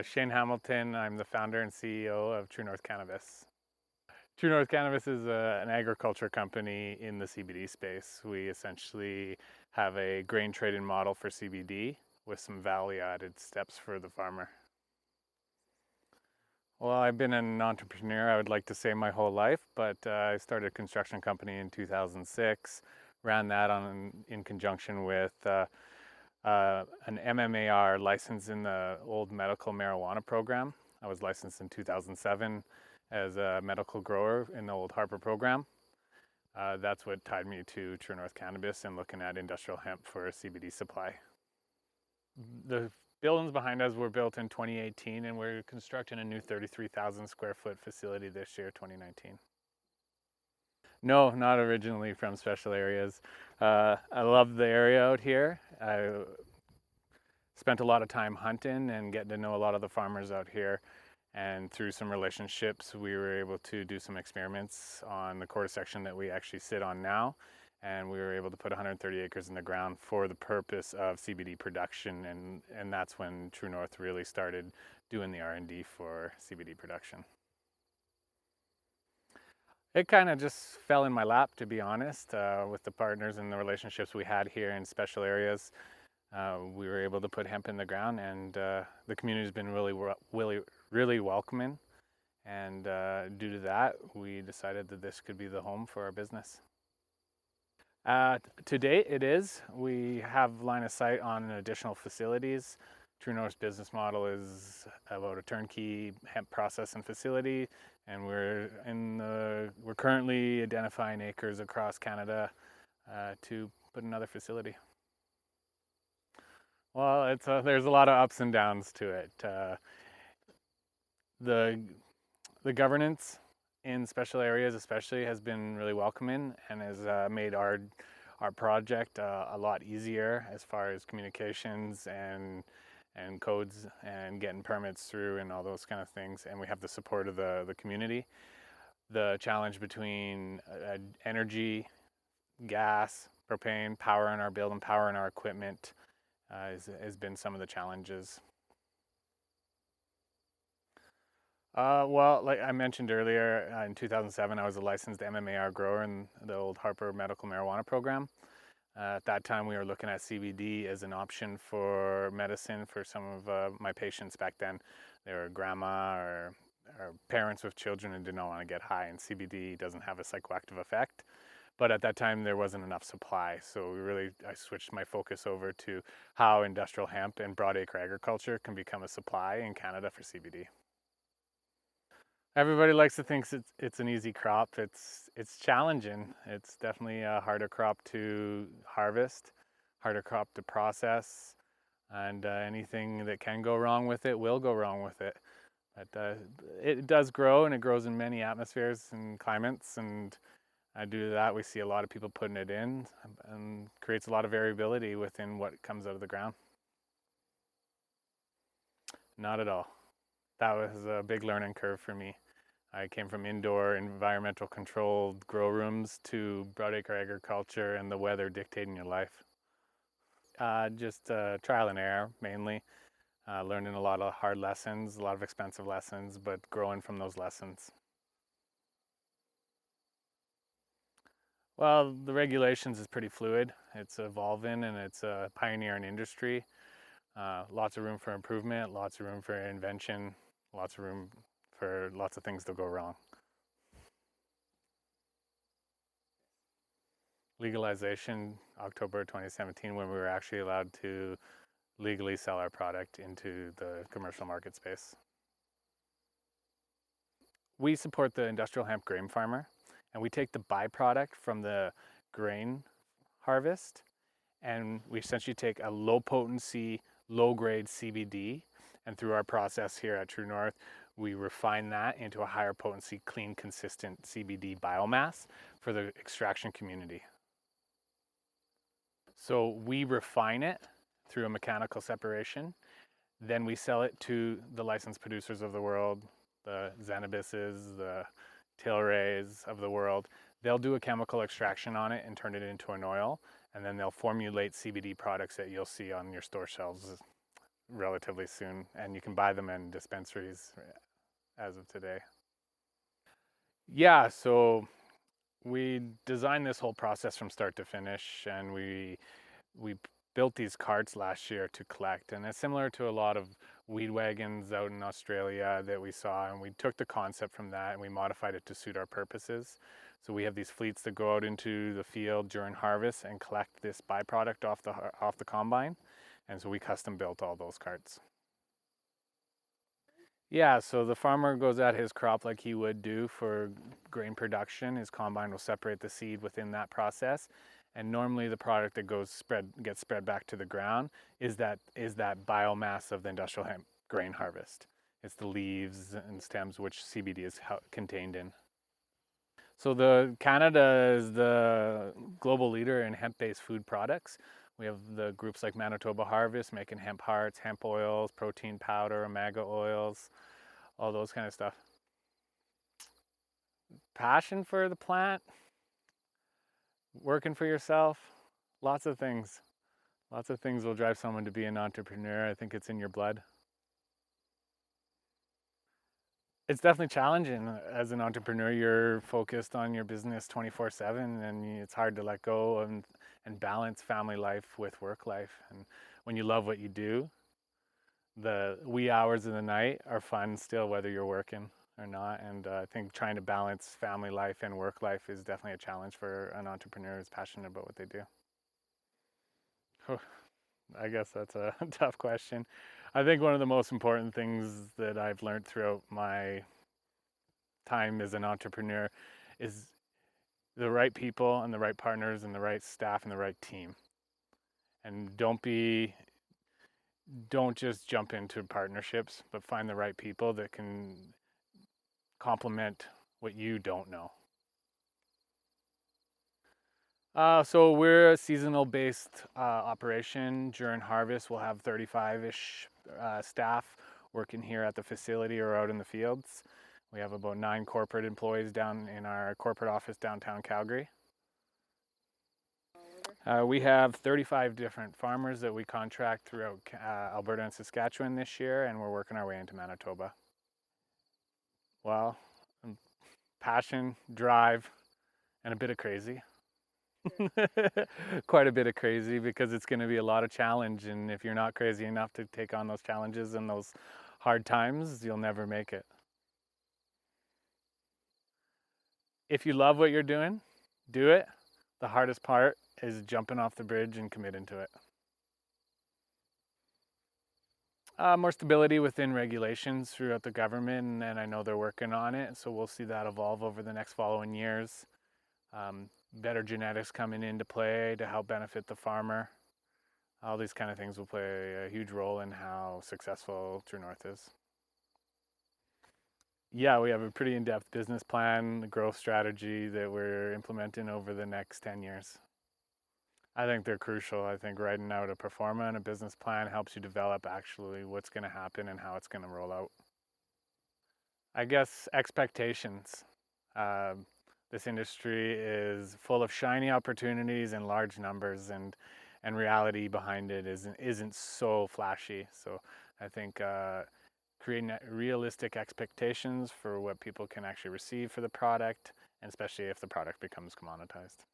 Shayne Hamilton. I'm the founder and CEO of True North Cannabis. True North Cannabis is an agriculture company in the CBD space. We essentially have a grain trading model for CBD with some value-added steps for the farmer. Well, I've been an entrepreneur, I would like to say, my whole life, but I started a construction company in 2006, ran that in conjunction with an MMAR license in the old medical marijuana program. I was licensed in 2007 as a medical grower in the old Harper program. That's what tied me to True North Cannabis and looking at industrial hemp for CBD supply. The buildings behind us were built in 2018, and we're constructing a new 33,000 square foot facility this year, 2019. No, not originally from special areas. I love the area out here. I spent a lot of time hunting and getting to know a lot of the farmers out here. And through some relationships, we were able to do some experiments on the quarter section that we actually sit on now. And we were able to put 130 acres in the ground for the purpose of CBD production. And that's when True North really started doing the R&D for CBD production. It kind of just fell in my lap, to be honest, with the partners and the relationships we had here in special areas. We were able to put hemp in the ground, and the community has been really welcoming. And due to that, we decided that this could be the home for our business. To date, it is. We have line of sight on additional facilities. True North's business model is about a turnkey hemp processing facility, and we're currently identifying acres across Canada to put another facility. Well, there's a lot of ups and downs to it. The governance in special areas, especially, has been really welcoming and has made our project a lot easier as far as communications and codes and getting permits through and all those kind of things. And we have the support of the community. The challenge between energy, gas, propane, power in our building, power in our equipment has been some of the challenges. Well, like I mentioned earlier, in 2007, I was a licensed MMAR grower in the old Harper medical marijuana program. At that time, we were looking at CBD as an option for medicine for some of my patients back then. They were grandma or parents with children who did not want to get high, and CBD doesn't have a psychoactive effect. But at that time, there wasn't enough supply, so I switched my focus over to how industrial hemp and broadacre agriculture can become a supply in Canada for CBD. Everybody likes to think it's an easy crop. It's challenging. It's definitely a harder crop to harvest, harder crop to process, and anything that can go wrong with it will go wrong with it. But it does grow, and it grows in many atmospheres and climates, and due to that, we see a lot of people putting it in, and creates a lot of variability within what comes out of the ground. Not at all. That was a big learning curve for me. I came from indoor, environmental controlled grow rooms to broadacre agriculture and the weather dictating your life. Just trial and error, mainly. Learning a lot of hard lessons, a lot of expensive lessons, but growing from those lessons. Well, the regulations is pretty fluid. It's evolving, and it's a pioneering industry. Lots of room for improvement, lots of room for invention, lots of room for lots of things to go wrong. Legalization, October 2017, when we were actually allowed to legally sell our product into the commercial market space. We support the industrial hemp grain farmer, and we take the byproduct from the grain harvest, and we essentially take a low potency, low grade CBD, and through our process here at True North, we refine that into a higher potency, clean, consistent CBD biomass for the extraction community. So we refine it through a mechanical separation. Then we sell it to the licensed producers of the world, the Zenabis's, the Tilrays of the world. They'll do a chemical extraction on it and turn it into an oil, and then they'll formulate CBD products that you'll see on your store shelves relatively soon, and you can buy them in dispensaries as of today. Yeah, so we designed this whole process from start to finish, and we built these carts last year to collect, and it's similar to a lot of weed wagons out in Australia that we saw, and we took the concept from that and we modified it to suit our purposes. So we have these fleets that go out into the field during harvest and collect this byproduct off the combine, and so we custom built all those carts. Yeah, so the farmer goes at his crop like he would do for grain production. His combine will separate the seed within that process, and normally the product that gets spread back to the ground is that biomass of the industrial hemp grain harvest. It's the leaves and stems which CBD is contained in. So the Canada is the global leader in hemp-based food products. We have the groups like Manitoba Harvest making hemp hearts, hemp oils, protein powder, omega oils, all those kind of stuff. Passion for the plant, working for yourself, lots of things. Lots of things will drive someone to be an entrepreneur. I think it's in your blood. It's definitely challenging as an entrepreneur. You're focused on your business 24/7, and it's hard to let go and balance family life with work life. And when you love what you do, the wee hours of the night are fun still, whether you're working or not. And I think trying to balance family life and work life is definitely a challenge for an entrepreneur who's passionate about what they do. I guess that's a tough question. I think one of the most important things that I've learned throughout my time as an entrepreneur is the right people and the right partners and the right staff and the right team. And don't just jump into partnerships, but find the right people that can complement what you don't know. So we're a seasonal based operation. During harvest, we'll have 35-ish staff working here at the facility or out in the fields. We have about 9 corporate employees down in our corporate office downtown Calgary. We have 35 different farmers that we contract throughout Alberta and Saskatchewan this year, and we're working our way into Manitoba. Well, passion, drive, and a bit of crazy. Quite a bit of crazy, because it's going to be a lot of challenge, and if you're not crazy enough to take on those challenges and those hard times, you'll never make it. If you love what you're doing, do it. The hardest part is jumping off the bridge and committing to it. More stability within regulations throughout the government, and I know they're working on it, so we'll see that evolve over the next following years. Better genetics coming into play to help benefit the farmer. All these kind of things will play a huge role in how successful True North is. Yeah, we have a pretty in-depth business plan, growth strategy that we're implementing over the next 10 years. I think they're crucial. I think writing out a pro forma and a business plan helps you develop actually what's going to happen and how it's going to roll out. I guess expectations. This industry is full of shiny opportunities and large numbers, and reality behind it isn't so flashy. So I think creating realistic expectations for what people can actually receive for the product, and especially if the product becomes commoditized.